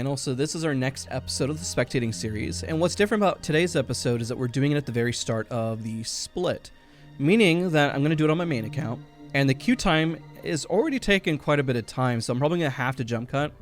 channel. So this is our next episode of the Spectating series, and what's different about today's episode is that we're doing it at the very start of the split, meaning that I'm going to do it on my main account, and the queue time is already taking quite a bit of time, so I'm probably going to have to jump cut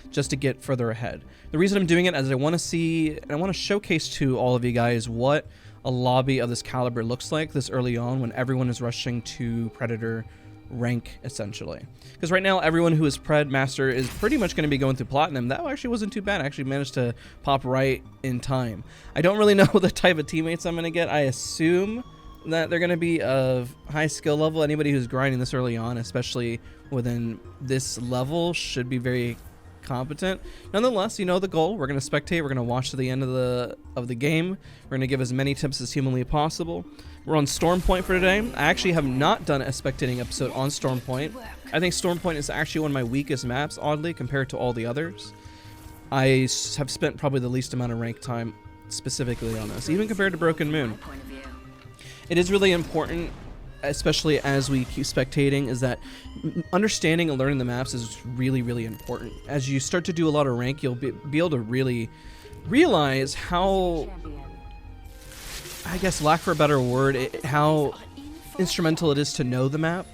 just to get further ahead. The reason I'm doing it is I want to see, and I want to showcase to all of you guys what a lobby of this caliber looks like this early on when everyone is rushing to Predator rank, essentially. Because right now everyone who is Pred Master is pretty much going to be going through Platinum. That actually wasn't too bad. I actually managed to pop right in time. I don't really know the type of teammates I'm going to get. I assume that they're going to be of high skill level. Anybody who's grinding this early on, especially within this level, should be very competent. Nonetheless, you know the goal. We're going to spectate. We're going to watch to the end of the game. We're going to give as many tips as humanly possible. We're on Stormpoint for today. I actually have not done a spectating episode on Stormpoint. I think Stormpoint is actually one of my weakest maps, oddly, compared to all the others. I have spent probably the least amount of rank time specifically on this, even compared to Broken Moon. It is really important, especially as we keep spectating, is that understanding and learning the maps is really, really important. As you start to do a lot of rank, you'll be able to really realize how, I guess, lack for a better word, how instrumental it is to know the map.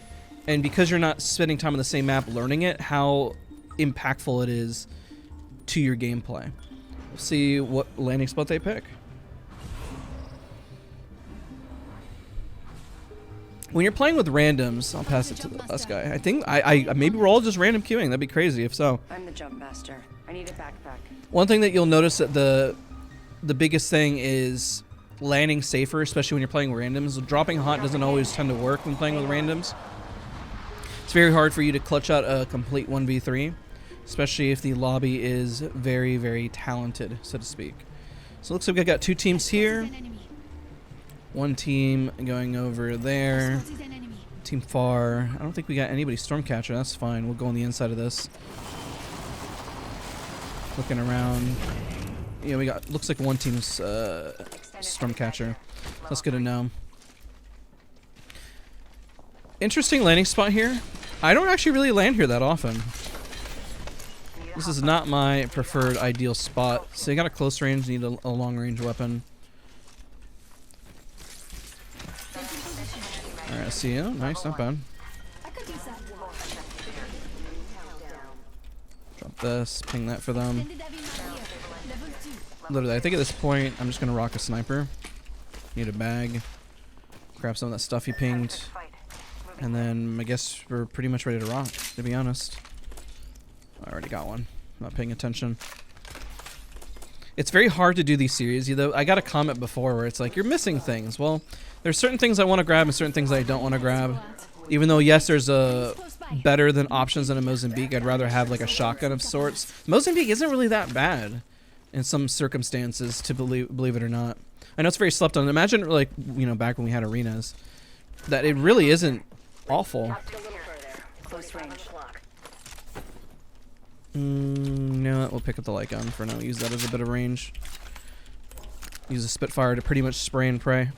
And because you're not spending time on the same map learning it, how impactful it is to your gameplay. We'll see what landing spot they pick. When you're playing with randoms, I'll pass it to the last guy. I think maybe we're all just random queuing. That'd be crazy if so. I'm the jump master. I need a backpack. One thing that you'll notice that the biggest thing is landing safer, especially when you're playing randoms. Dropping hot doesn't always tend to work when playing with randoms. It's very hard for you to clutch out a complete 1v3, especially if the lobby is very, very talented, so to speak. So it looks like I got two teams here. One team going over there. Team far. I don't think we got anybody Stormcatcher. That's fine. We'll go on the inside of this. Looking around. Yeah, we got, looks like one team's Stormcatcher. That's good to know. Interesting landing spot here. I don't actually really land here that often. This is not my preferred ideal spot. So you got a close range, need a long range weapon. Alright, I see you. Nice, not bad. Drop this, ping that for them. Literally, I think at this point, I'm just gonna rock a sniper. Need a bag. Grab some of that stuff he pinged. And then I guess we're pretty much ready to rock, to be honest. I already got one. I'm not paying attention. It's very hard to do these series. I got a comment before where it's like, you're missing things. Well, there's certain things I want to grab and certain things I don't want to grab. Even though, yes, there's a better than options than a Mozambique, I'd rather have like a shotgun of sorts. Mozambique isn't really that bad in some circumstances, to believe it or not. I know it's very slept on. Imagine, like, you know, back when we had arenas, that it really isn't awful. No, we'll pick up the light gun for now. Use that as a bit of range. Use a Spitfire to pretty much spray and pray.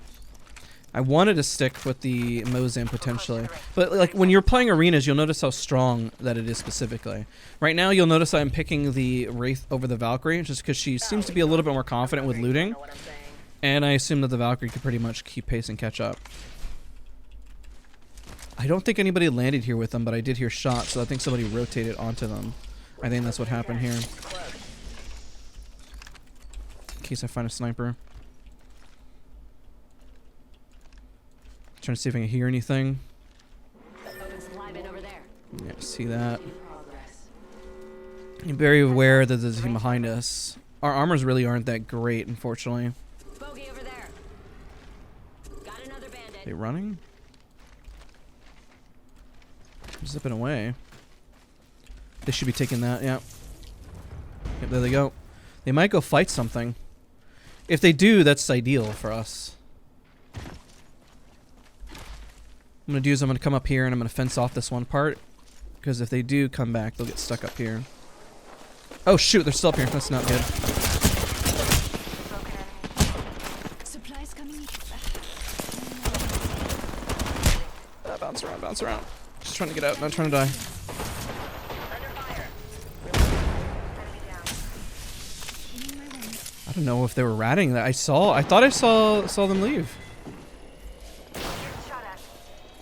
I wanted to stick with the Mozam potentially, but like when you're playing arenas, you'll notice how strong that it is specifically. Right now, you'll notice I'm picking the Wraith over the Valkyrie just because she seems to be a little bit more confident with looting, and I assume that the Valkyrie could pretty much keep pace and catch up. I don't think anybody landed here with them, but I did hear shots, so I think somebody rotated onto them. I think that's what happened here. In case I find a sniper. Trying to see if I can hear anything. Yeah, see that. I'm very aware that there's a team behind us. Our armors really aren't that great, unfortunately. They running? Zipping away. They should be taking that, yeah. Yep, there they go. They might go fight something. If they do, that's ideal for us. I'm going to do is I'm going to come up here and I'm going to fence off this one part. Because if they do come back, they'll get stuck up here. Oh shoot, they're still up here. That's not good. Supplies coming. Bounce around, bounce around. Just trying to get out, not trying to die. don't know if they were ratting that. I thought I saw them leave.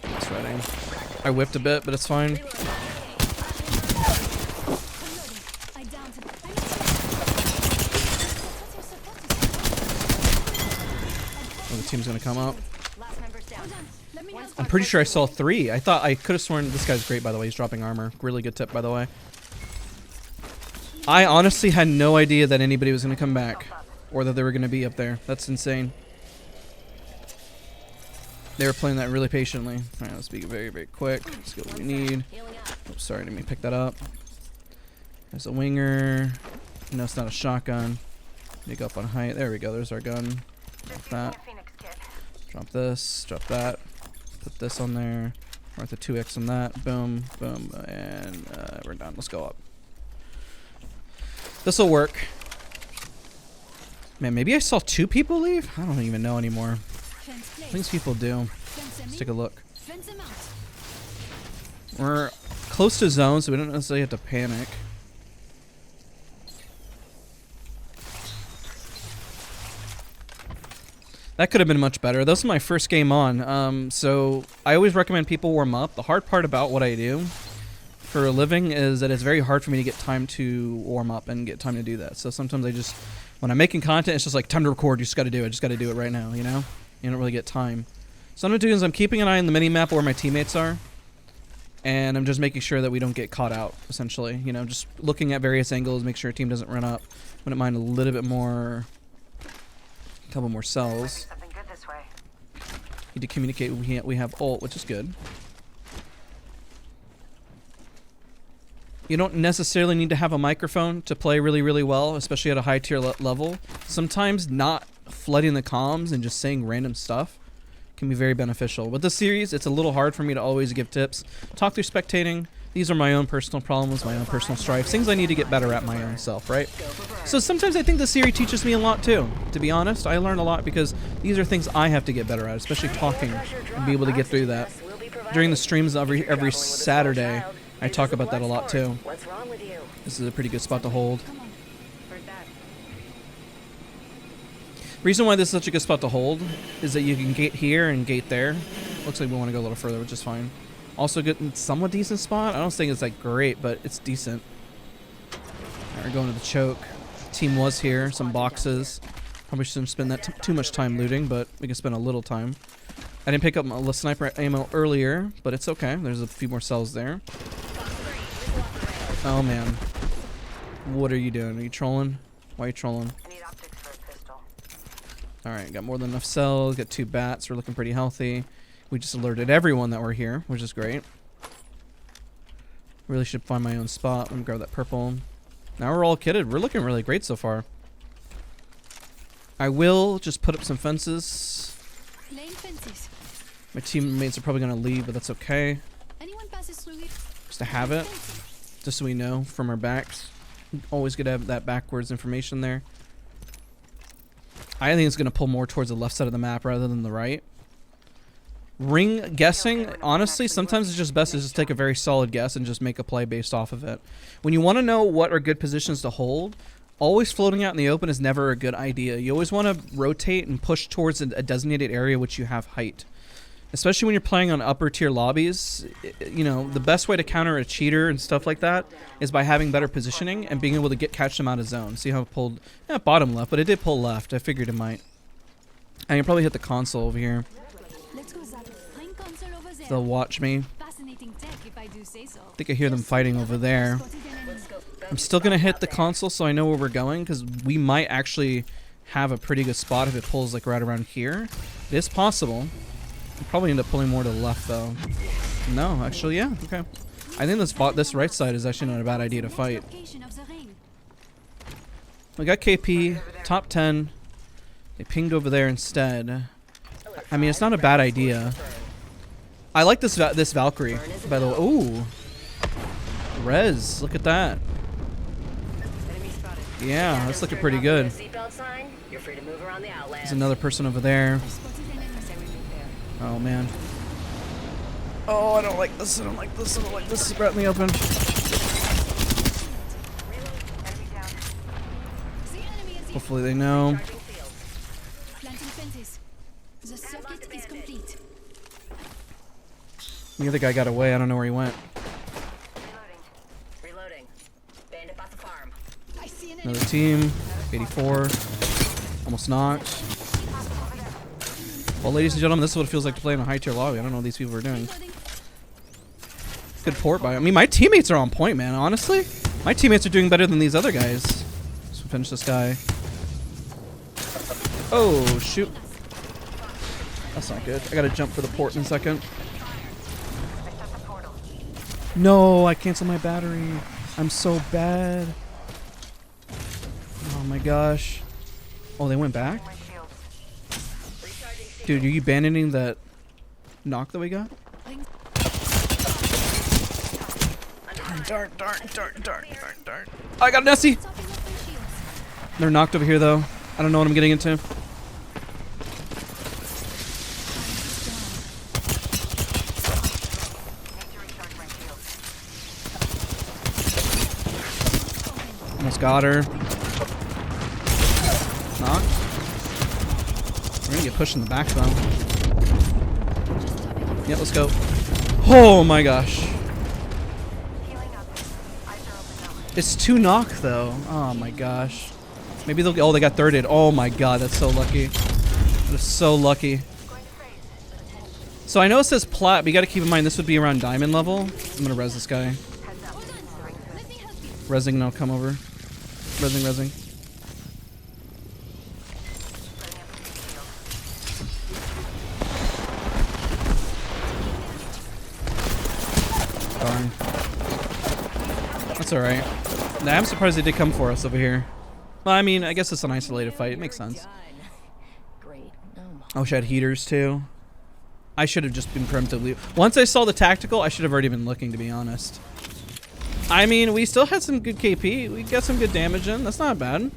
It's ratting. I whipped a bit, but it's fine. Oh, the team's gonna come up. I'm pretty sure I saw 3. I thought I could have sworn this guy's great, by the way. He's dropping armor. Really good tip, by the way. I honestly had no idea that anybody was gonna come back, or that they were gonna be up there. That's insane. They were playing that really patiently. All right, let's be very, very quick. Let's get what we need. Oops, sorry, didn't mean to pick that up. There's a winger. No, it's not a shotgun. Make up on height. There we go. There's our gun. Drop that. Drop this. Drop that. Put this on there. We're at the 2x on that. Boom, boom, and we're done. Let's go up. This will work. Man, maybe I saw 2 people leave? I don't even know anymore. Things people do. Let's take a look. We're close to zone, so we don't necessarily have to panic. That could have been much better. This is my first game on, so I always recommend people warm up. The hard part about what I do for a living is that it's very hard for me to get time to warm up and get time to do that. So sometimes I just, when I'm making content, it's just like, time to record, you just gotta do it. Just gotta do it right now, you know? You don't really get time. So what I'm doing is I'm keeping an eye on the mini-map where my teammates are, and I'm just making sure that we don't get caught out, essentially. You know, just looking at various angles, make sure our team doesn't run up. Wouldn't mind a little bit more, a couple more cells. Need to communicate. We have ult, which is good. You don't necessarily need to have a microphone to play really, really well, especially at a high tier level. Sometimes not flooding the comms and just saying random stuff can be very beneficial. With this series, it's a little hard for me to always give tips. Talk through spectating. These are my own personal problems, my own personal strifes, things I need to get better at my own self, right? So sometimes I think the series teaches me a lot too. To be honest, I learn a lot because these are things I have to get better at, especially talking and be able to get through that. During the streams every Saturday, I talk about that a lot too. This is a pretty good spot to hold. Reason why this is such a good spot to hold is that you can gate here and gate there. Looks like we want to go a little further, which is fine. Also good, somewhat decent spot. I don't think it's like great, but it's decent. Alright, we're going to the choke. Team was here, some boxes. Probably shouldn't spend that too much time looting, but we can spend a little time. I didn't pick up my sniper ammo earlier, but it's okay. There's a few more cells there. Oh man. What are you doing? Are you trolling? Why are you trolling? Alright, got more than enough cells, got 2 bats, we're looking pretty healthy. We just alerted everyone that we're here, which is great. Really should find my own spot. Let me grab that purple. Now we're all kitted. We're looking really great so far. I will just put up some fences. My teammates are probably going to leave, but that's okay. Just to have it. Just so we know from our backs. Always good to have that backwards information there. I think it's going to pull more towards the left side of the map rather than the right. Ring guessing, honestly, sometimes it's just best to just take a very solid guess and just make a play based off of it. When you want to know what are good positions to hold, always floating out in the open is never a good idea. You always want to rotate and push towards a designated area which you have height. Especially when you're playing on upper tier lobbies, you know, the best way to counter a cheater and stuff like that is by having better positioning and being able to catch them out of zone. See how it pulled, bottom left, but it did pull left. I figured it might. I can probably hit the console over here. They'll watch me. I think I hear them fighting over there. I'm still going to hit the console so I know where we're going because we might actually have a pretty good spot if it pulls like right around here. It is possible. I'll probably end up pulling more to the left though. No, actually, yeah, okay. I think this right side is actually not a bad idea to fight. We got KP, top 10. They pinged over there instead. I mean, it's not a bad idea. I like this Valkyrie, by the way. Ooh. Res, look at that. Yeah, that's looking pretty good. There's another person over there. Oh, man. Oh, I don't like this. I don't like this. I don't like this. It's right in the open. Hopefully they know. Planting fences. The circuit is complete. The other guy got away. I don't know where he went. Reloading. Bandit bought the farm. I see an Another team. 84. Almost knocked. Well, ladies and gentlemen, this is what it feels like to play in a high tier lobby. I don't know what these people are doing. Good port by. I mean, my teammates are on point, man. Honestly, my teammates are doing better than these other guys. Let's finish this guy. Oh shoot! That's not good. I gotta jump for the port in a second. No, I canceled my battery. I'm so bad. Oh my gosh. Oh, they went back? Dude, are you abandoning that knock that we got? Darn. I got an Nessie! They're knocked over here though. I don't know what I'm getting into. Almost got her. Knocked. We're gonna get pushed in the back though. Yep, let's go. Oh my gosh. It's 2 knock though. Oh my gosh. Maybe they'll. Oh, they got thirded. Oh my god, that's so lucky. That is so lucky. So I know it says plat, but you gotta keep in mind this would be around diamond level. I'm gonna res this guy. Resing and I'll come over. Resing. Darn. That's alright. Nah, I'm surprised they did come for us over here. Well, I mean, I guess it's an isolated fight. It makes sense. Oh, she had heaters too. I should have just been preemptively. Once I saw the tactical, I should have already been looking, to be honest. I mean, we still had some good KP. We got some good damage in. That's not bad.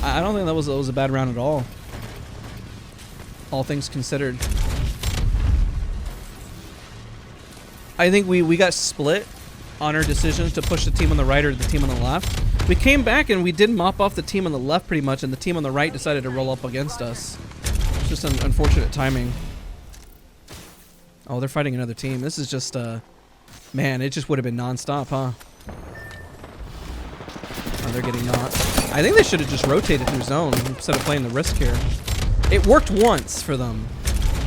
I don't think that was a bad round at all. All things considered. I think we got split on our decisions to push the team on the right or the team on the left. We came back and we did mop off the team on the left pretty much, and the team on the right decided to roll up against us. It's just an unfortunate timing. Oh, they're fighting another team. This is just, man, it just would have been non-stop, huh? Oh, they're getting knocked. I think they should have just rotated through zone instead of playing the risk here. It worked once for them.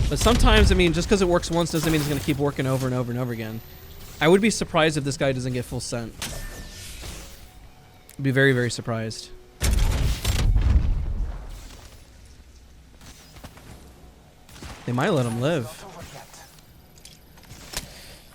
But sometimes, I mean, just because it works once doesn't mean it's going to keep working over and over and over again. I would be surprised if this guy doesn't get full scent. I'd be very, very surprised. They might let him live.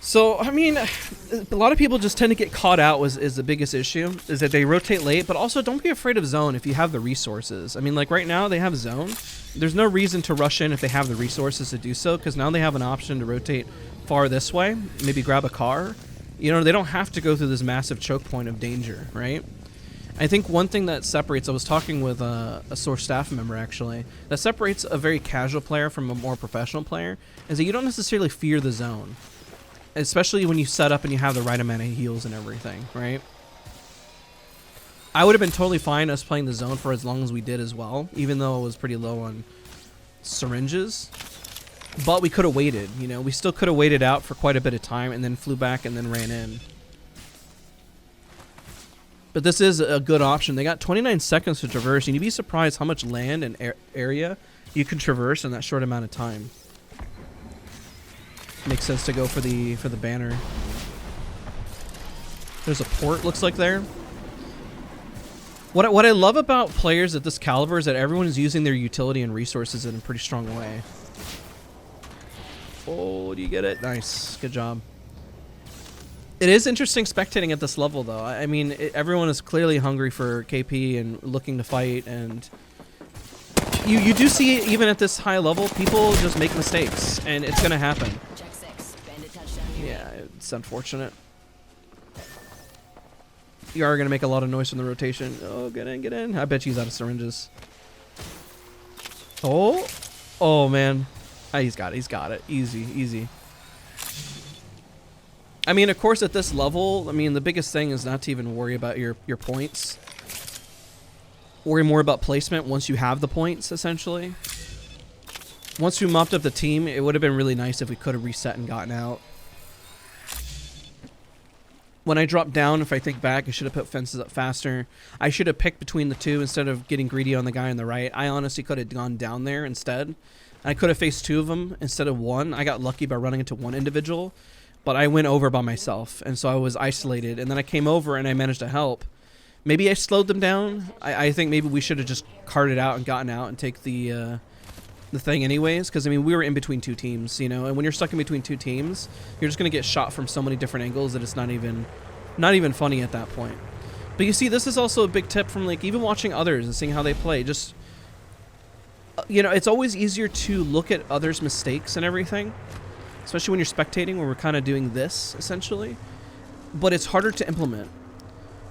So, I mean, a lot of people just tend to get caught out is the biggest issue, is that they rotate late, but also don't be afraid of zone if you have the resources. I mean, like right now they have zone. There's no reason to rush in if they have the resources to do so, because now they have an option to rotate far this way, maybe grab a car. You know, they don't have to go through this massive choke point of danger, right? I think one thing that separates, I was talking with a Source staff member actually, that separates a very casual player from a more professional player, is that you don't necessarily fear the zone. Especially when you set up and you have the right amount of heals and everything, right? I would have been totally fine us playing the zone for as long as we did as well, even though it was pretty low on syringes. But we could have waited, you know? We still could have waited out for quite a bit of time and then flew back and then ran in. But this is a good option. They got 29 seconds to traverse, and you'd be surprised how much land and area you can traverse in that short amount of time. Makes sense to go for the banner. There's a port, looks like there. What I love about players at this caliber is that everyone is using their utility and resources in a pretty strong way. Oh, do you get it? Nice, good job. It is interesting spectating at this level, though. I mean, everyone is clearly hungry for KP and looking to fight, and you do see even at this high level, people just make mistakes, and it's gonna happen. Yeah, it's unfortunate. You are gonna make a lot of noise from the rotation. Oh, get in, get in. I bet he's out of syringes. Oh man. Ah, he's got it. Easy. I mean, of course, at this level, I mean, the biggest thing is not to even worry about your points. worry more about placement once you have the points, essentially. Once we mopped up the team, it would have been really nice if we could have reset and gotten out. When I dropped down, if I think back, I should have put fences up faster. I should have picked between the two instead of getting greedy on the guy on the right. I honestly could have gone down there instead. I could have faced two of them instead of one. I got lucky by running into one individual, but I went over by myself, and so I was isolated. And then I came over and I managed to help. Maybe I slowed them down. I think maybe we should have just carted out and gotten out and take the thing anyways, because I mean we were in between two teams, you know, and when you're stuck in between two teams, you're just gonna get shot from so many different angles that it's not even funny at that point. But you see, this is also a big tip from like even watching others and seeing how they play. Just you know, it's always easier to look at others' mistakes and everything, especially when you're spectating, where we're kind of doing this essentially, but it's harder to implement.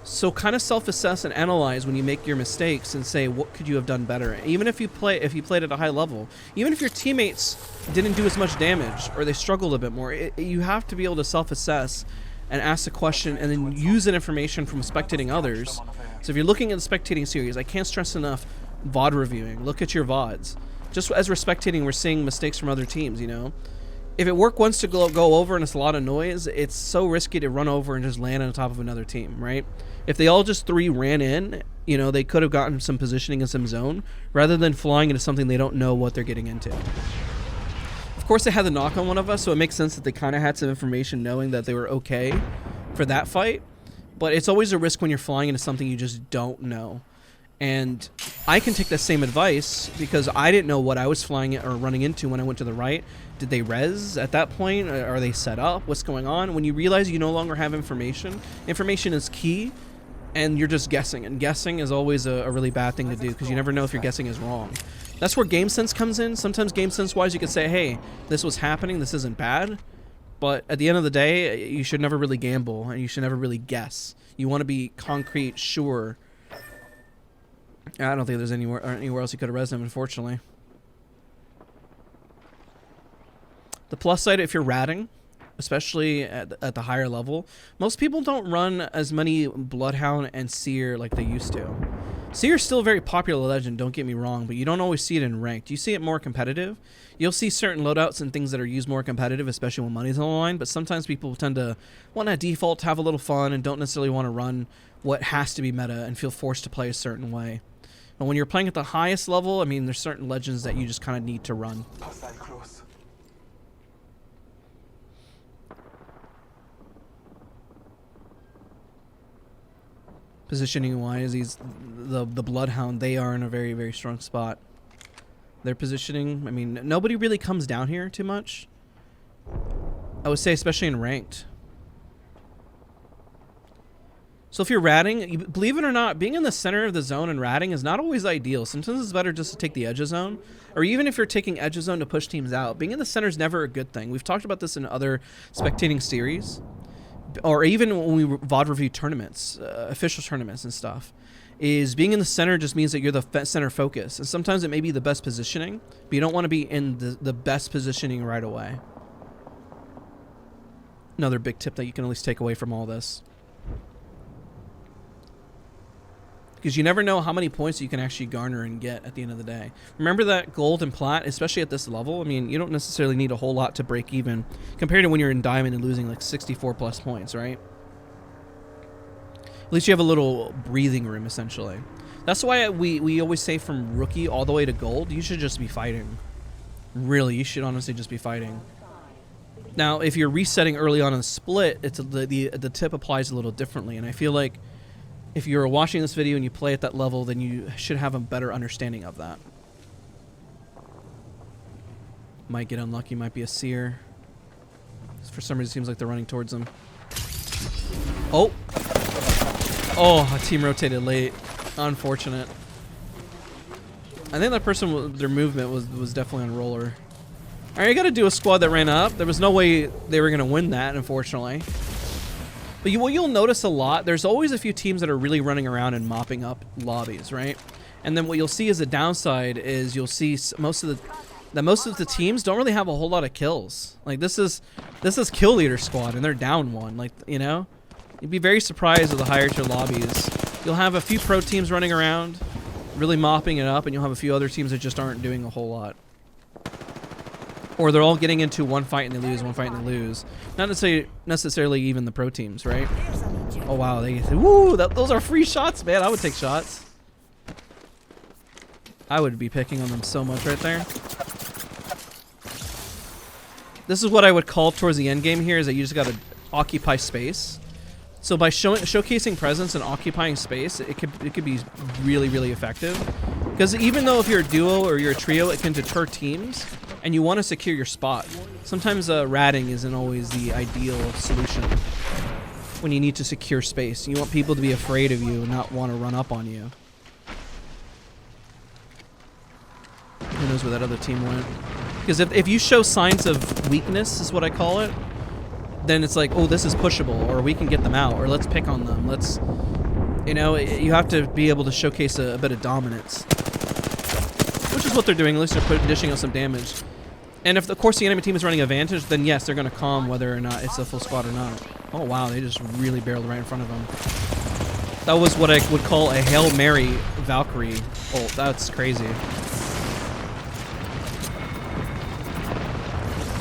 So kind of self-assess and analyze when you make your mistakes and say, what could you have done better? Even if you played at a high level, even if your teammates didn't do as much damage or they struggled a bit more, you have to be able to self-assess and ask a question and then use that information from spectating others. So if you're looking at the spectating series, I can't stress enough VOD reviewing. Look at your VODs. Just as we're spectating, we're seeing mistakes from other teams, you know? If it worked once to go over and it's a lot of noise, it's so risky to run over and just land on top of another team, right? If they all just three ran in, you know, they could have gotten some positioning and some zone rather than flying into something they don't know what they're getting into. Of course, they had the knock on one of us, so it makes sense that they kind of had some information knowing that they were okay for that fight. But it's always a risk when you're flying into something you just don't know. And I can take that same advice because I didn't know what I was flying or running into when I went to the right. Did they res at that point? Are they set up? What's going on? When you realize you no longer have information, information is key. And you're just guessing, and guessing is always a really bad thing to do because you never know if your guessing is wrong. That's where game sense comes in. Sometimes game sense wise you could say, hey, this was happening, this isn't bad, but at the end of the day you should never really gamble and you should never really guess. You want to be concrete, sure. I don't think there's anywhere else you could have res him, unfortunately. The plus side, if you're ratting, especially at the higher level, most people don't run as many Bloodhound and Seer like they used to. Seer's still a very popular legend, don't get me wrong, but you don't always see it in ranked. You see it more competitive. You'll see certain loadouts and things that are used more competitive, especially when money's on the line, but sometimes people tend to want to default, have a little fun, and don't necessarily want to run what has to be meta and feel forced to play a certain way. And when you're playing at the highest level, I mean, there's certain legends that you just kind of need to run. Positioning wise, the Bloodhound, they are in a very, very strong spot. Their positioning, I mean, nobody really comes down here too much. I would say especially in ranked. So if you're ratting, believe it or not, being in the center of the zone and ratting is not always ideal. Sometimes it's better just to take the edge of zone. Or even if you're taking edge of zone to push teams out, being in the center is never a good thing. We've talked about this in other spectating series. Or even when we VOD review tournaments, official tournaments and stuff, is being in the center just means that you're the center focus. And sometimes it may be the best positioning, but you don't want to be in the best positioning right away. Another big tip that you can at least take away from all this. Because you never know how many points you can actually garner and get at the end of the day. Remember that gold and plat, especially at this level, I mean, you don't necessarily need a whole lot to break even compared to when you're in diamond and losing like 64 plus points, right? At least you have a little breathing room, essentially. That's why we always say from rookie all the way to gold, you should just be fighting. Really, you should honestly just be fighting. Now, if you're resetting early on in the split, it's the tip applies a little differently, and I feel like if you're watching this video and you play at that level, then you should have a better understanding of that. Might get unlucky, might be a seer. For some reason, it seems like they're running towards them. Oh! Oh, a team rotated late. Unfortunate. I think that person, their movement was definitely on roller. Alright, you gotta do a squad that ran up. There was no way they were gonna win that, unfortunately. But what you'll notice a lot, there's always a few teams that are really running around and mopping up lobbies, right? And then what you'll see as a downside is you'll see most of the teams don't really have a whole lot of kills. Like this is kill leader squad and they're down one. Like, you know, you'd be very surprised with the higher tier lobbies. You'll have a few pro teams running around, really mopping it up, and you'll have a few other teams that just aren't doing a whole lot. Or they're all getting into one fight and they lose, one fight and they lose. Not necessarily even the pro teams, right? Oh wow, those are free shots, man. I would take shots. I would be picking on them so much right there. This is what I would call towards the end game here, is that you just gotta occupy space. So by showcasing presence and occupying space, it could be really, really effective. Because even though if you're a duo or you're a trio, it can deter teams, and you want to secure your spot. Sometimes ratting isn't always the ideal solution when you need to secure space. You want people to be afraid of you and not want to run up on you. Who knows where that other team went? Because if you show signs of weakness, is what I call it, then it's like, oh, this is pushable, or we can get them out, or let's pick on them. Let's, you know, you have to be able to showcase a bit of dominance, which is what they're doing. At least they're dishing out some damage. And if, of course, the enemy team is running advantage, then yes, they're going to calm whether or not it's a full squad or not. Oh, wow, they just really barreled right in front of them. That was what I would call a Hail Mary Valkyrie ult. That's crazy.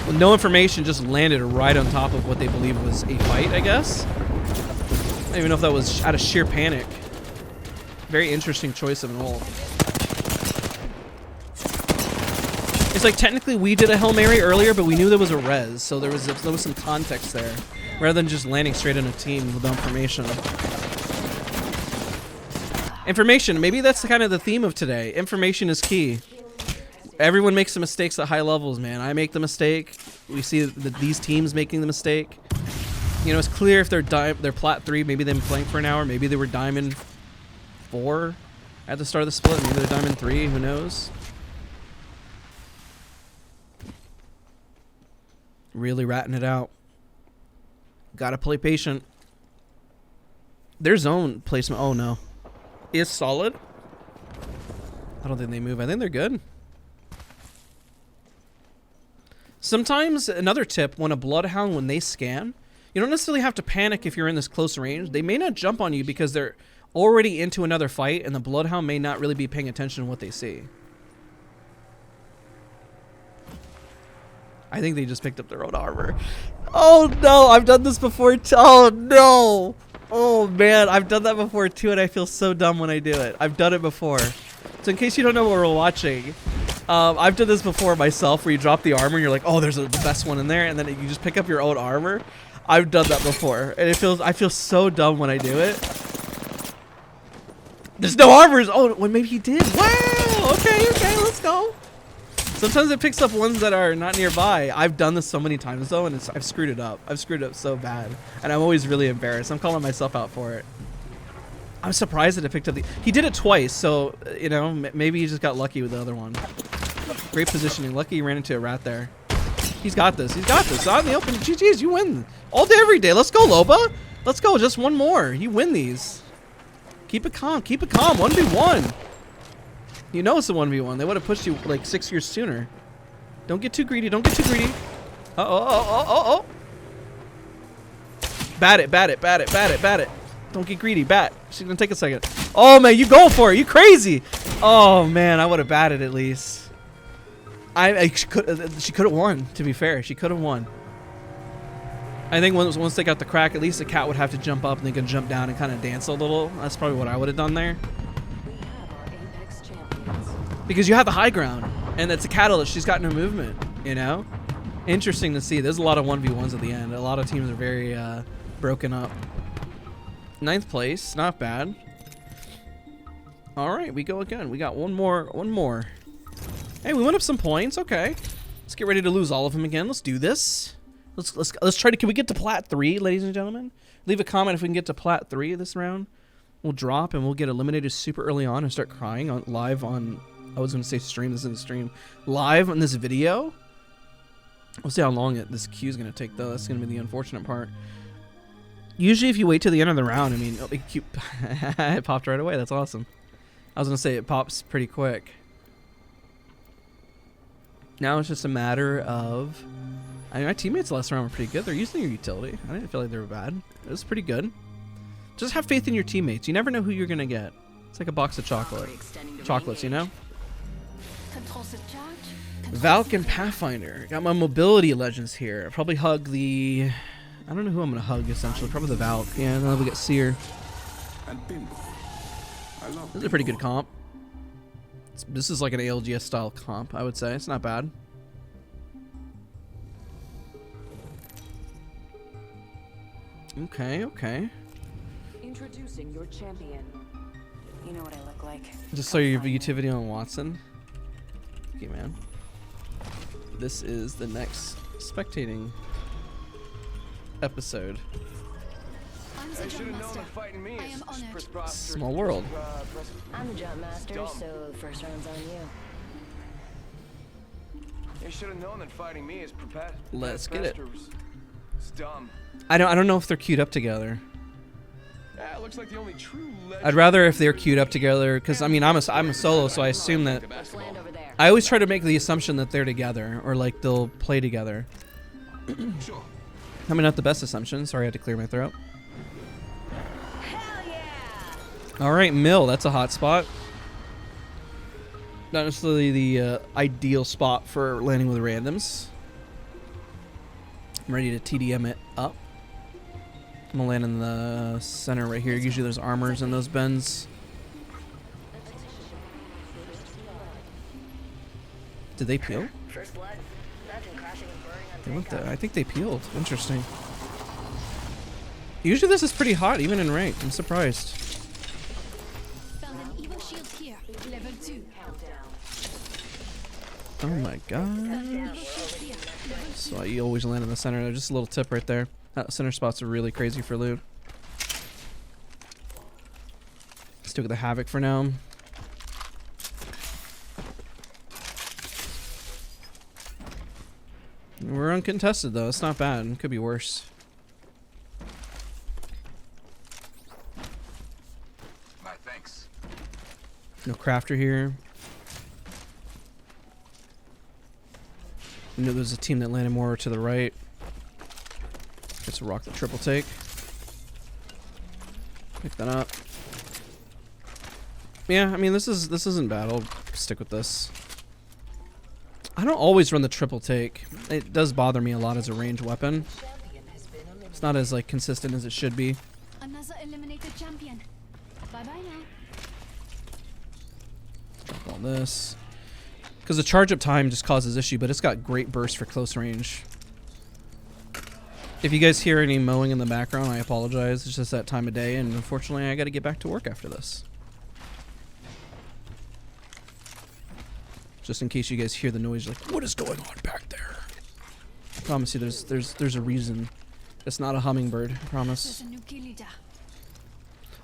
Well, no information, just landed right on top of what they believe was a fight, I guess. I don't even know if that was out of sheer panic. Very interesting choice of an ult. It's like technically we did a Hail Mary earlier, but we knew there was a res, so there was some context there, rather than just landing straight on a team with no information. Information, maybe that's kind of the theme of today. Information is key. Everyone makes the mistakes at high levels, man. I make the mistake. We see these teams making the mistake. You know, it's clear if they're plat 3, maybe they've been playing for an hour, maybe they were diamond 4 at the start of the split, maybe they're diamond 3, who knows? Really ratting it out. Gotta play patient. Their zone placement, oh no, is solid. I don't think they move. I think they're good. Sometimes, another tip, when a Bloodhound, when they scan, you don't necessarily have to panic if you're in this close range. They may not jump on you because they're already into another fight, and the Bloodhound may not really be paying attention to what they see. I think they just picked up their own armor. Oh no, I've done this before too. Oh no. Oh man, I've done that before too, and I feel so dumb when I do it. I've done it before. So in case you don't know what we're watching, I've done this before myself, where you drop the armor and you're like, oh, there's the best one in there, and then you just pick up your own armor. I've done that before, and I feel so dumb when I do it. There's no armors. Oh, well, maybe he did. Wow. Okay, let's go. Sometimes it picks up ones that are not nearby. I've done this so many times though, and I've screwed it up. I've screwed it up so bad, and I'm always really embarrassed. I'm calling myself out for it. I'm surprised that it picked up he did it twice, so you know, maybe he just got lucky with the other one. Great positioning. Lucky he ran into a rat there. He's got this. He's got this. Out in the open. GG's, you win all day, every day. Let's go, Loba. Let's go. Just one more. You win these. Keep it calm. Keep it calm. 1v1. You know it's a 1v1. They would have pushed you like 6 years sooner. Don't get too greedy. Don't get too greedy. Oh. Bat it. Don't get greedy. Bat. She's going to take a second. Oh, man. You going for it. You crazy. Oh, man. I would have batted at least. She could have won, to be fair. She could have won. I think once they got the crack, at least the cat would have to jump up and they could jump down and kind of dance a little. That's probably what I would have done there. Because you have the high ground, and it's a catalyst. She's got no movement, you know? Interesting to see. There's a lot of 1v1s at the end. A lot of teams are very broken up. 9th place, not bad. All right, we go again. We got one more. Hey, we went up some points. Okay, let's get ready to lose all of them again. Let's do this. Let's try to. Can we get to plat 3, ladies and gentlemen? Leave a comment if we can get to plat 3 this round. We'll drop and we'll get eliminated super early on and start crying live on. I was going to say stream. This isn't stream. Live on this video. We'll see how long this queue is going to take, though. That's going to be the unfortunate part. Usually, if you wait till the end of the round, I mean, it popped right away. That's awesome. I was going to say it pops pretty quick. Now it's just a matter of... I mean, my teammates last round were pretty good. They're using your utility. I didn't feel like they were bad. It was pretty good. Just have faith in your teammates. You never know who you're going to get. It's like a box of chocolates, you know? Controls the charge. Valk and Pathfinder. Got my mobility legends here. I'll probably hug the... I don't know who I'm going to hug, essentially. Probably the Valk. Yeah, and then we get Seer. This is a pretty good comp. This is like an ALGS style comp, I would say. It's not bad. Okay, okay. Introducing your champion. You know what I look like. Just saw your YouTube video on Watson. Okay, man. This is the next spectating episode. I'm the jump master. I am honored. Small world. I'm the jump master, so the first round's on you. You should have known that fighting me is Let's get it. It's dumb. I don't know if they're queued up together. Yeah, it looks like the only true legend. I'd rather if they're queued up together, because I mean I'm a solo, so I assume that Let's land over there. I always try to make the assumption that they're together or like they'll play together. Sure. I mean, not the best assumption. Sorry, I had to clear my throat. Hell yeah! All right, Mill. That's a hot spot. Not necessarily the ideal spot for landing with randoms. I'm ready to TDM it up. I'm gonna land in the center right here. Usually there's armors in those bends. Did they peel? First blood. Imagine crashing and burning on They went takeoff. there. I think they peeled. Interesting. Usually this is pretty hot, even in ranked. I'm surprised. Found an evil shield here. Level 2. Oh my god. Found an evil shield here. Level 2. So you always land in the center. Just a little tip right there. That center spots are really crazy for loot. Stick with the Havoc for now. We're uncontested though. It's not bad. It could be worse. My thanks. No crafter here. I knew there was a team that landed more to the right. Gets a rock the triple take. Pick that up. Yeah, I mean this isn't bad. I'll stick with this. I don't always run the triple take. It does bother me a lot as a ranged weapon. It's not as like consistent as it should be. Another eliminated champion. Bye bye now. Stop all this. Because the charge up time just causes issue, but it's got great burst for close range. If you guys hear any mowing in the background, I apologize. It's just that time of day, and unfortunately I got to get back to work after this. Just in case you guys hear the noise, like, what is going on back there? I promise you, there's a reason. It's not a hummingbird. I There's promise. a new kill leader.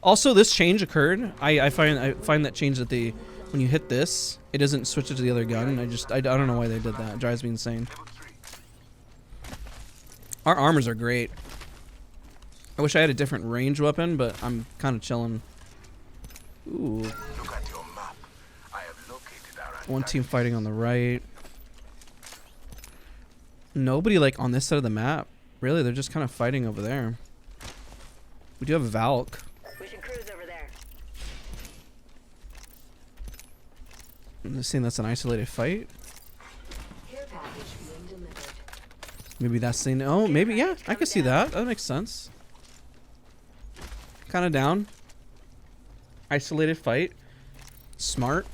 Also, this change occurred. I find that change that when you hit this, it doesn't switch it to the other gun. I don't know why they did that. It drives me insane. Our armors are great. I wish I had a different range weapon, but I'm kind of chilling. Ooh. Look at your map. I have located our One team fighting on the right. Nobody like on this side of the map. Really, they're just kind of fighting over there. We do have a Valk. We should cruise over there. I'm just saying that's an isolated fight. Care package being delivered. Maybe that's the... Oh, maybe, yeah. I can see that. That makes sense. Kind of down. Isolated fight. Smart.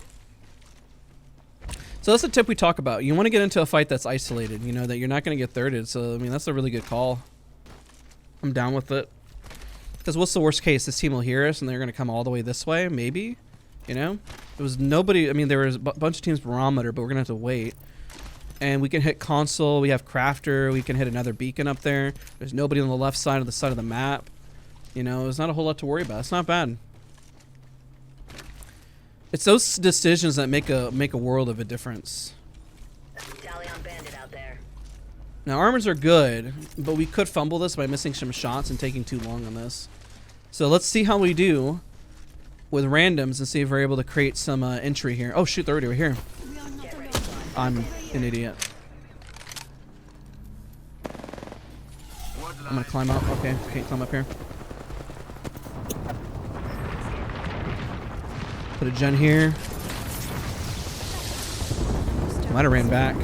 So that's a tip we talk about. You want to get into a fight that's isolated. You know, that you're not going to get thirded. So, I mean, that's a really good call. I'm down with it. Because what's the worst case? This team will hear us and they're going to come all the way this way? Maybe. You know? There was nobody... I mean, there was a bunch of teams barometer, but we're going to have to wait. And we can hit console. We have crafter. We can hit another beacon up there. There's nobody on the left side of the map. You know, there's not a whole lot to worry about. It's not bad. It's those decisions that make a world of a difference. Tally on bandit out there. Now armors are good, but we could fumble this by missing some shots and taking too long on this. So let's see how we do with randoms and see if we're able to create some entry here. Oh shoot, they're already right here. We are not alone. I'm an idiot. I'm gonna climb up. Okay, can't climb up here. Put a gen here. Might have ran back.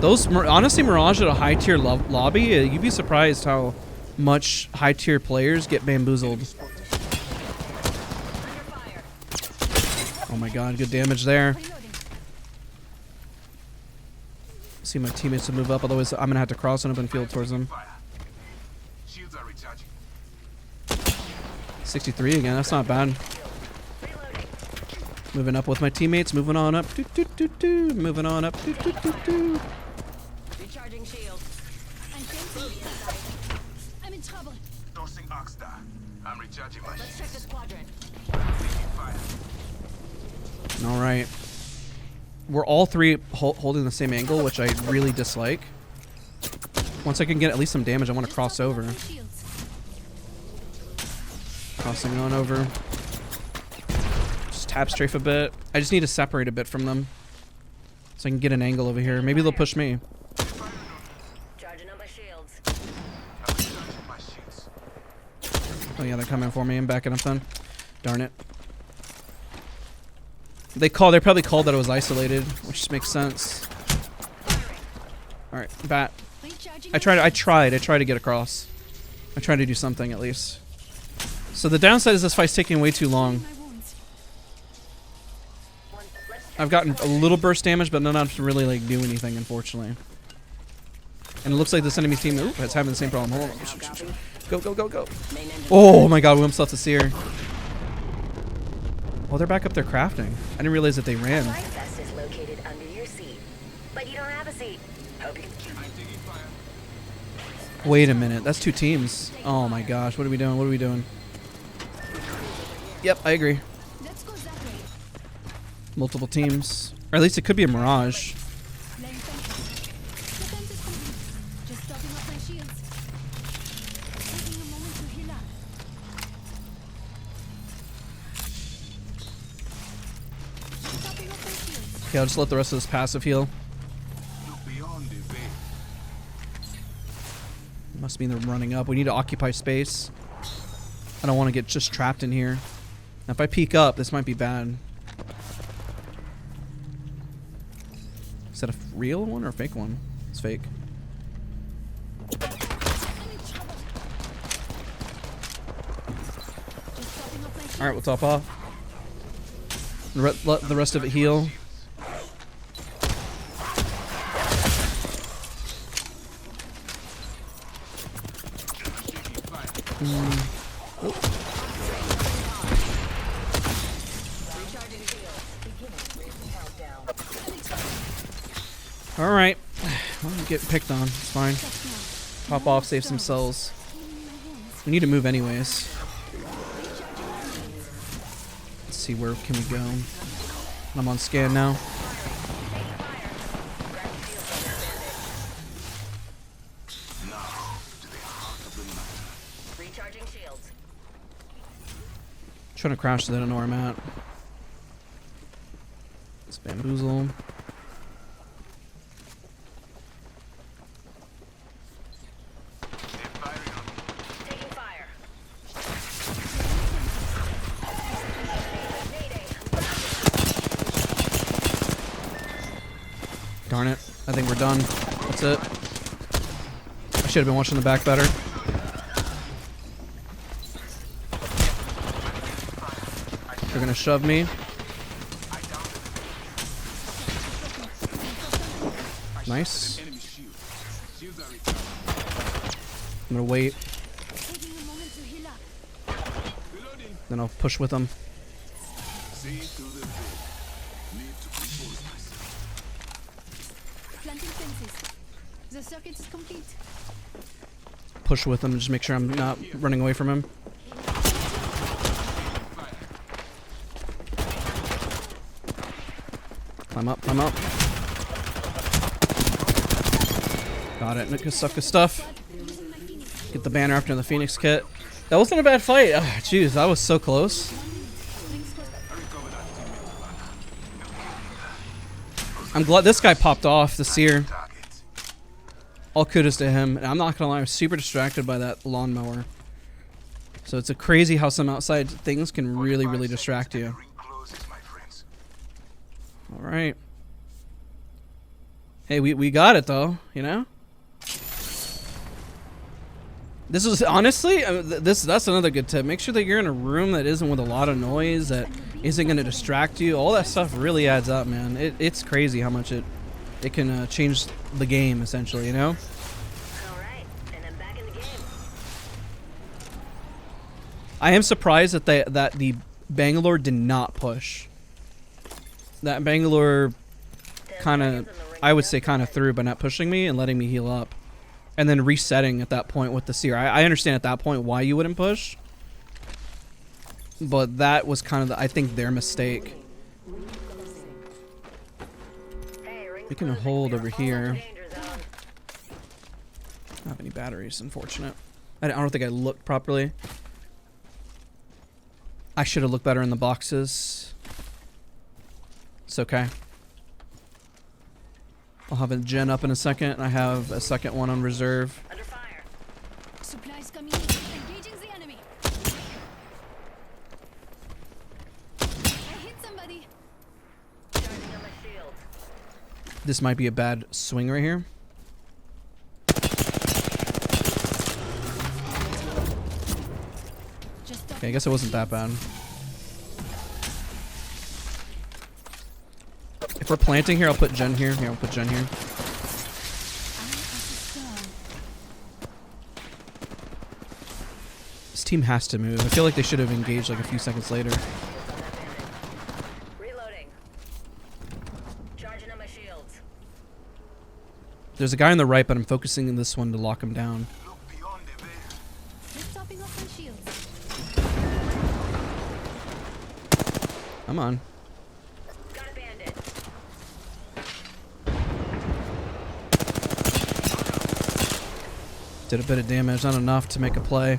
Those, honestly, Mirage at a high tier lobby, you'd be surprised how much high tier players get bamboozled. Oh my god, good damage there. See my teammates to move up, otherwise I'm gonna have to cross an open field towards them. Shields are recharging. 63 again, that's not bad. Moving up with my teammates, moving on up. Moving on up. Recharging shield. I'm in trouble. Tossing Oxstar. I'm recharging my Let's check shields. this quadrant. Taking fire. All right. We're all three holding the same angle, which I really dislike. Once I can get at least some damage, I want to cross over. Shields. Crossing on over. Just tap strafe a bit. I just need to separate a bit from them, so I can get an angle over here. Maybe they'll push me. Charging up my shields. I'm recharging my shields. Oh yeah, they're coming for me. I'm backing up then. Darn it. They probably called that it was isolated, which just makes sense. All right, bat. Recharging. I tried to get across. I tried to do something at least. So the downside is this fight's taking way too long. My wounds. I've gotten a little burst damage, but not enough to really like do anything, unfortunately. And it looks like this enemy team is having the same problem. Hold on. Go, go, go, go. Oh my god, we almost left the seer. Oh, they're back up there crafting. I didn't realize that they ran. Life vest is located under your seat, but you don't have a seat. Hope you can. I'm taking fire. Wait a minute, that's two teams. Oh my gosh, what are we doing? What are we doing? Yep, I agree. Let's go that way. Multiple teams. Or at least it could be a Mirage. Laying fences. Defense is complete. Just topping up my shields. Taking a moment to heal up. Topping up my shields. Okay, I'll just let the rest of this passive heal. Look beyond the veil. Must mean they're running up. We need to occupy space. I don't want to get just trapped in here. Now, if I peek up, this might be bad. Is that a real one or a fake one? It's fake. I'm in trouble. Just topping up my shields. Alright, we'll top off. Let the rest of it heal. Alright. Well, I'm getting picked on. It's fine. Pop off, save some cells. We need to move anyways. Let's see, where can we go? I'm on scan now. Recharging shields. Trying to crash so they don't know where I'm at. Let's bamboozle. Taking fire. Darn it. I think we're done. That's it. I should have been watching the back better. They're gonna shove me. Nice. Enemy shield. Shields are recharging. I'm gonna wait. Taking a moment to heal up. Reloading. Then I'll push with them. See through the veil. Need to compose myself. Planting fences. The circuit is complete. Push with them and just make sure I'm not running away from him. Climb up, climb up. Got it. Good stuff, good stuff. Get the banner after the Phoenix kit. That wasn't a bad fight. Jeez, that was so close. I'm glad this guy popped off, the seer. Targets. All kudos to him. And I'm not gonna lie, I was super distracted by that lawnmower. So it's a crazy how some outside things can really, really distract you. Ring closes, my friend. All right. Hey, we got it though, you know? This is honestly, that's another good tip. Make sure that you're in a room that isn't with a lot of noise, that isn't going to distract you. All that stuff really adds up, man. It's crazy how much it can change the game, essentially, you know? All right, and I'm back in the game. I am surprised that the Bangalore did not push. That Bangalore kind of, I would say kind of threw by not pushing me and letting me heal up. And then resetting at that point with the seer. I understand at that point why you wouldn't push. But that was kind of, I think, their mistake. We can hold over here. I don't have any batteries, unfortunate. I don't think I looked properly. I should have looked better in the boxes. It's okay. I'll have a gen up in a second, and I have a second one on reserve. Under fire. Supplies coming in. Engaging the enemy. I hit somebody. Charging on my shield. This might be a bad swing right here. Okay, I guess it wasn't that bad. If we're planting here, I'll put Jen here. Here, I'll put Jen here. This team has to move. I feel like they should have engaged like a few seconds later. Reloading. Charging on my shields. There's a guy on the right, but I'm focusing on this one to lock him down. Look beyond the veil. Just topping off my shields. Come on. Got a bandit. Did a bit of damage, not enough to make a play.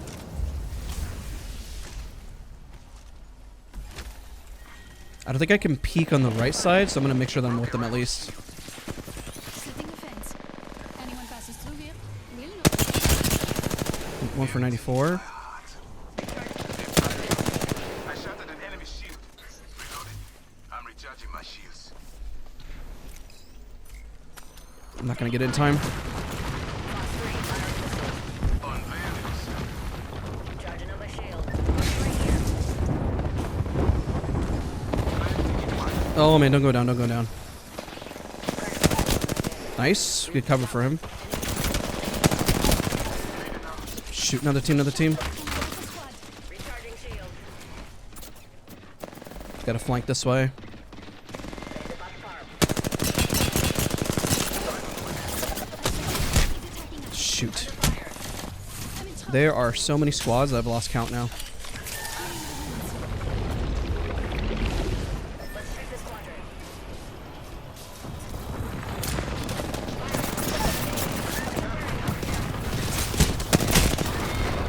I don't think I can peek on the right side, so I'm going to make sure that I'm with them at least. Setting a fence. Anyone passes through here? We'll know. One for 94. I shot at an enemy shield. Reloading. I'm recharging my shields. I'm not going to get it in time. Charging on my shield. Oh man, don't go down, don't go down. Nice. Good cover for him. Shoot, another team, another team. Recharging shield. Gotta flank this way. Bandit about to farm. Shoot. There are so many squads that I've lost count now. Let's check this quadrant.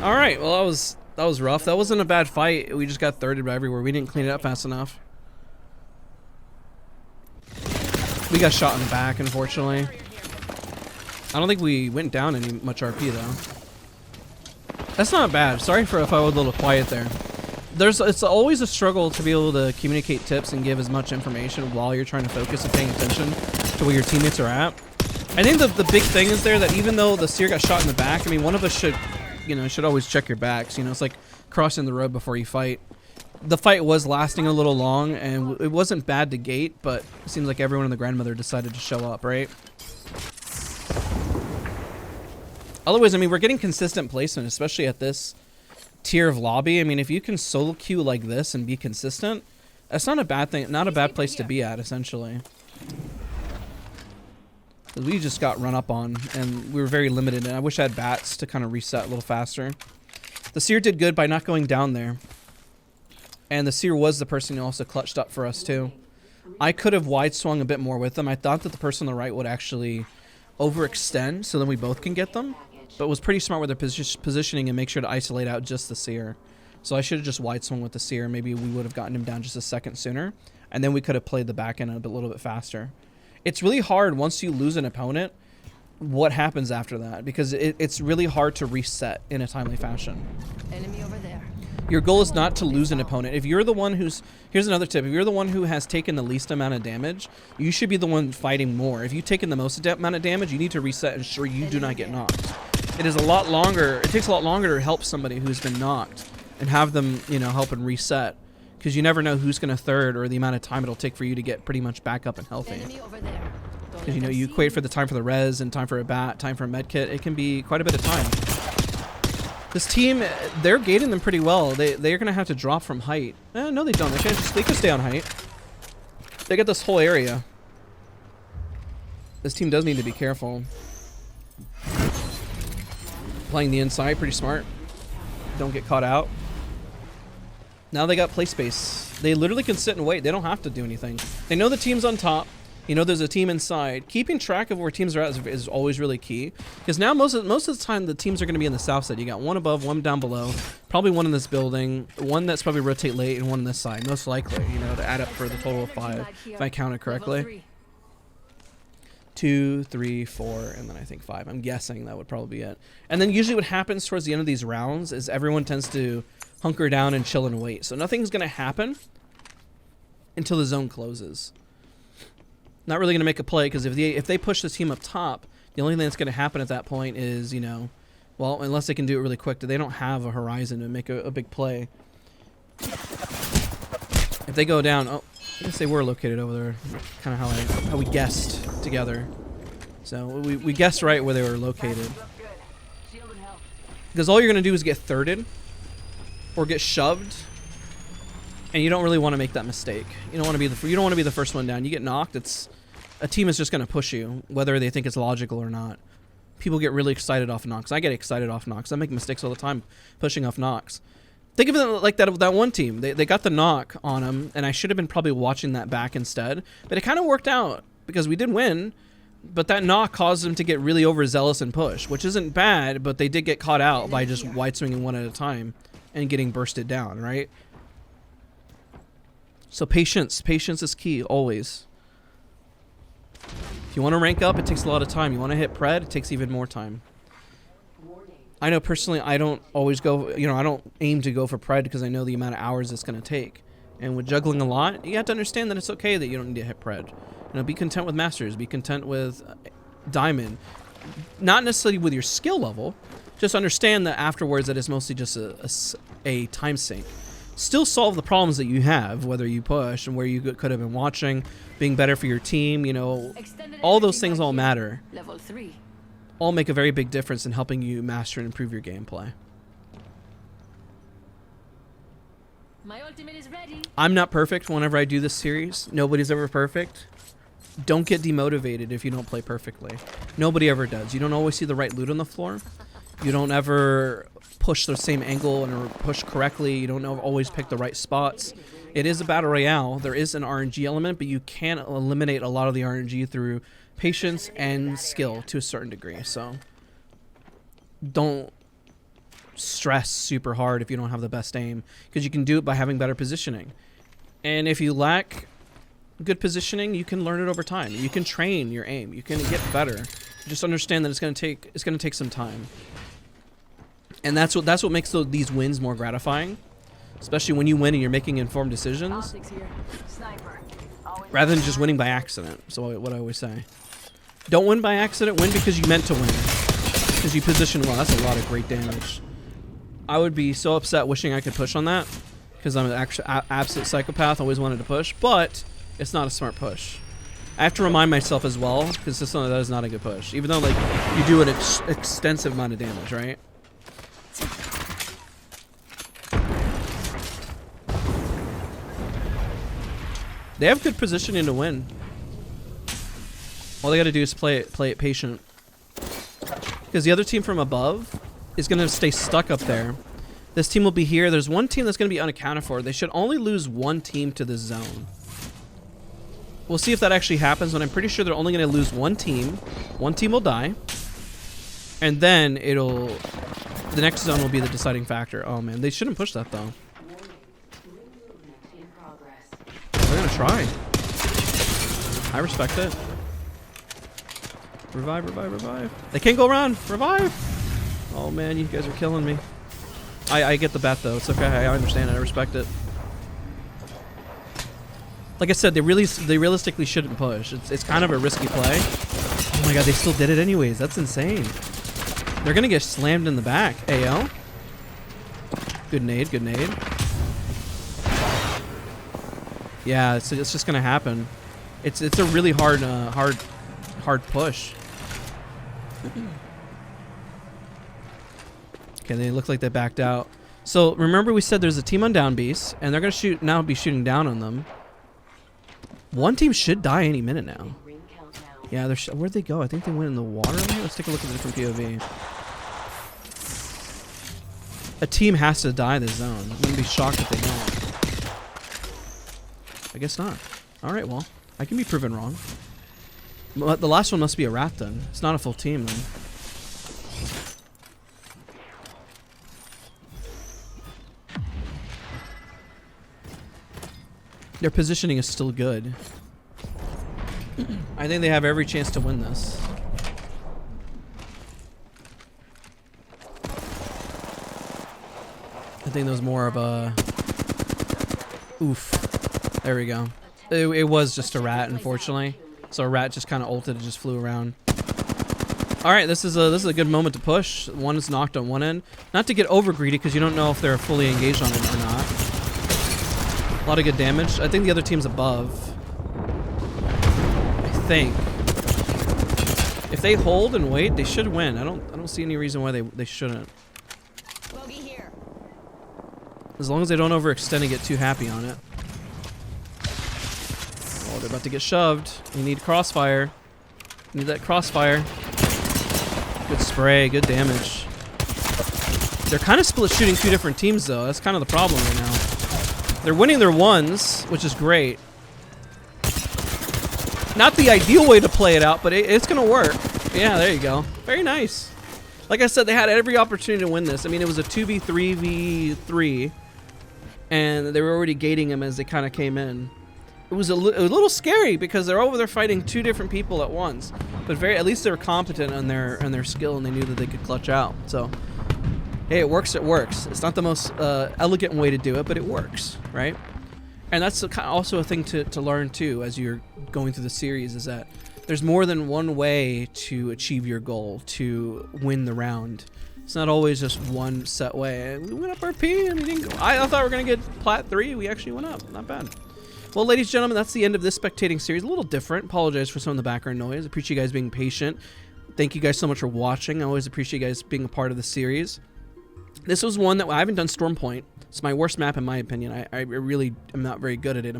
All right, well that was rough. That wasn't a bad fight. We just got thirded everywhere. We didn't clean it up fast enough. We got shot in the back, unfortunately. I don't think we went down any much RP though. That's not bad. Sorry for if I was a little quiet there. It's always a struggle to be able to communicate tips and give as much information while you're trying to focus and paying attention to where your teammates are at. I think the big thing is there that even though the seer got shot in the back, I mean, one of us should always check your backs. You know, it's like crossing the road before you fight. The fight was lasting a little long, and it wasn't bad to gate, but it seems like everyone in the grandmother decided to show up, right? Otherwise, I mean, we're getting consistent placement, especially at this tier of lobby. I mean, if you can solo queue like this and be consistent, that's not a bad thing, not a bad place to be at, essentially. We just got run up on, and we were very limited, and I wish I had bats to kind of reset a little faster. The seer did good by not going down there. And the seer was the person who also clutched up for us, too. I could have wide swung a bit more with them. I thought that the person on the right would actually overextend, so then we both can get them. But was pretty smart with their positioning and make sure to isolate out just the seer. So I should have just wide swung with the seer. Maybe we would have gotten him down just a second sooner. And then we could have played the back end a little bit faster. It's really hard once you lose an opponent, what happens after that. Because it's really hard to reset in a timely fashion. Enemy over there. Your goal is not to lose an opponent. If you're the one who's... Here's another tip. If you're the one who has taken the least amount of damage, you should be the one fighting more. If you've taken the most amount of damage, you need to reset and ensure you do not get knocked. It is a lot longer... It takes a lot longer to help somebody who's been knocked and have them, you know, help and reset. Because you never know who's going to third or the amount of time it'll take for you to get pretty much back up and healthy. Because, you know, you equate for the time for the res and time for a bat, time for a med kit. It can be quite a bit of time. This team, they're gating them pretty well. They're going to have to drop from height. No, they don't. They can stay on height. They got this whole area. This team does need to be careful. Playing the inside, pretty smart. Don't get caught out. Now they got play space. They literally can sit and wait. They don't have to do anything. They know the team's on top. You know there's a team inside. Keeping track of where teams are at is always really key. Because now most of the time the teams are going to be in the south side. You got one above, one down below. Probably one in this building. One that's probably rotate late and one on this side. Most likely, you know, to add up for the total of 5. If I counted correctly. 2, 3, 4, and then I think 5. I'm guessing that would probably be it. And then usually what happens towards the end of these rounds is everyone tends to hunker down and chill and wait. So nothing's going to happen until the zone closes. Not really going to make a play because if they push the team up top, the only thing that's going to happen at that point is, you know, well, unless they can do it really quick, they don't have a horizon to make a big play. If they go down, oh, I guess they were located over there. Kind of how we guessed together. So we guessed right where they were located. Because all you're going to do is get thirded or get shoved. And you don't really want to make that mistake. You don't want to be the first one down. You get knocked, a team is just going to push you, whether they think it's logical or not. People get really excited off knocks. I get excited off knocks. I make mistakes all the time pushing off knocks. Think of it like that one team. They got the knock on them, and I should have been probably watching that back instead. But it kind of worked out because we did win, but that knock caused them to get really overzealous and push, which isn't bad, but they did get caught out by just wide swinging one at a time and getting bursted down, right? So patience is key, always. If you want to rank up, it takes a lot of time. You want to hit pred, it takes even more time. I know personally I don't always go, you know, I don't aim to go for pred because I know the amount of hours it's going to take. And with juggling a lot, you have to understand that it's okay that you don't need to hit pred. You know, be content with masters, be content with diamond. Not necessarily with your skill level, just understand that afterwards that it's mostly just a time sink. Still solve the problems that you have, whether you push and where you could have been watching, being better for your team, you know, all those things all matter. Level 3. All make a very big difference in helping you master and improve your gameplay. My ultimate is ready. I'm not perfect whenever I do this series. Nobody's ever perfect. Don't get demotivated if you don't play perfectly. Nobody ever does. You don't always see the right loot on the floor. You don't ever push the same angle and push correctly. You don't always pick the right spots. It is a battle royale. There is an RNG element, but you can eliminate a lot of the RNG through patience and skill to a certain degree. So don't stress super hard if you don't have the best aim, because you can do it by having better positioning. And if you lack good positioning, you can learn it over time. You can train your aim. You can get better. Just understand that it's going to take some time. And that's what makes these wins more gratifying, especially when you win and you're making informed decisions, rather than just winning by accident. So what I always say, don't win by accident. Win because you meant to win, because you position well. That's a lot of great damage. I would be so upset wishing I could push on that, because I'm an absolute psychopath. Always wanted to push, but it's not a smart push. I have to remind myself as well, because that is not a good push, even though like you do an extensive amount of damage, right? They have good positioning to win. All they got to do is play it patient. Because the other team from above is going to stay stuck up there. This team will be here. There's one team that's going to be unaccounted for. They should only lose one team to this zone. We'll see if that actually happens, but I'm pretty sure they're only going to lose one team. One team will die. And then the next zone will be the deciding factor. Oh man, they shouldn't push that though. They're gonna try. I respect it. Revive, revive, revive. They can't go around. Revive. Oh man, you guys are killing me. I get the bet though. It's okay. I understand it. I respect it. Like I said, they realistically shouldn't push. It's kind of a risky play. Oh my god, they still did it anyways. That's insane. They're gonna get slammed in the back. AO. Good nade. Good nade. Yeah, it's just gonna happen. It's a really hard push. Okay, they look like they backed out. So remember we said there's a team on down beast, and they're gonna be shooting down on them. One team should die any minute now. Yeah, where'd they go? I think they went in the water. Let's take a look at the different POV. A team has to die this zone. I'm gonna be shocked if they don't. I guess not. All right, well, I can be proven wrong. But the last one must be a rat then. It's not a full team then. Their positioning is still good. I think they have every chance to win this. I think there was more of a... Oof. There we go. It was just a rat, unfortunately. So a rat just kind of ulted and just flew around. All right, this is a good moment to push. One is knocked on one end. Not to get over greedy because you don't know if they're fully engaged on it or not. A lot of good damage. I think the other team's above. I think. If they hold and wait, they should win. I don't see any reason why they shouldn't. Bogey here. As long as they don't overextend and get too happy on it. Oh, they're about to get shoved. You need crossfire. You need that crossfire. Good spray, good damage. They're kind of split shooting two different teams though. That's kind of the problem right now. They're winning their ones, which is great. Not the ideal way to play it out, but it's going to work. Yeah, there you go. Very nice. Like I said, they had every opportunity to win this. I mean, it was a 2v3v3, and they were already gating them as they kind of came in. It was a little scary because they're over there fighting two different people at once. But at least they were competent on their skill, and they knew that they could clutch out. So, hey, it works. It works. It's not the most elegant way to do it, but it works, right? And that's also a thing to learn too as you're going through the series, is that there's more than one way to achieve your goal, to win the round. It's not always just one set way. We went up RP and we didn't go. I thought we were gonna get plat 3. We actually went up. Not bad. Well, ladies and gentlemen, that's the end of this spectating series. A little different. Apologize for some of the background noise. Appreciate you guys being patient. Thank you guys so much for watching. I always appreciate you guys being a part of the series. This was one that I haven't done. Stormpoint. It's my worst map in my opinion. I really am not very good at it.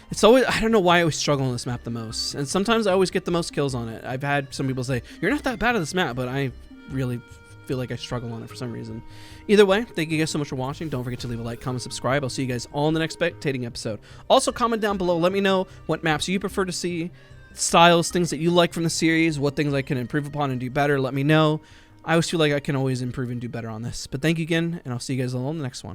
It's always, I don't know why I always struggle on this map the most. And sometimes I always get the most kills on it. I've had some people say, you're not that bad at this map, but I really feel like I struggle on it for some reason. Either way, thank you guys so much for watching. Don't forget to leave a like, comment, subscribe. I'll see you guys all in the next spectating episode. Also, comment down below. Let me know what maps you prefer to see, styles, things that you like from the series, what things I can improve upon and do better. Let me know. I always feel like I can always improve and do better on this. But thank you again, and I'll see you guys all in the next one.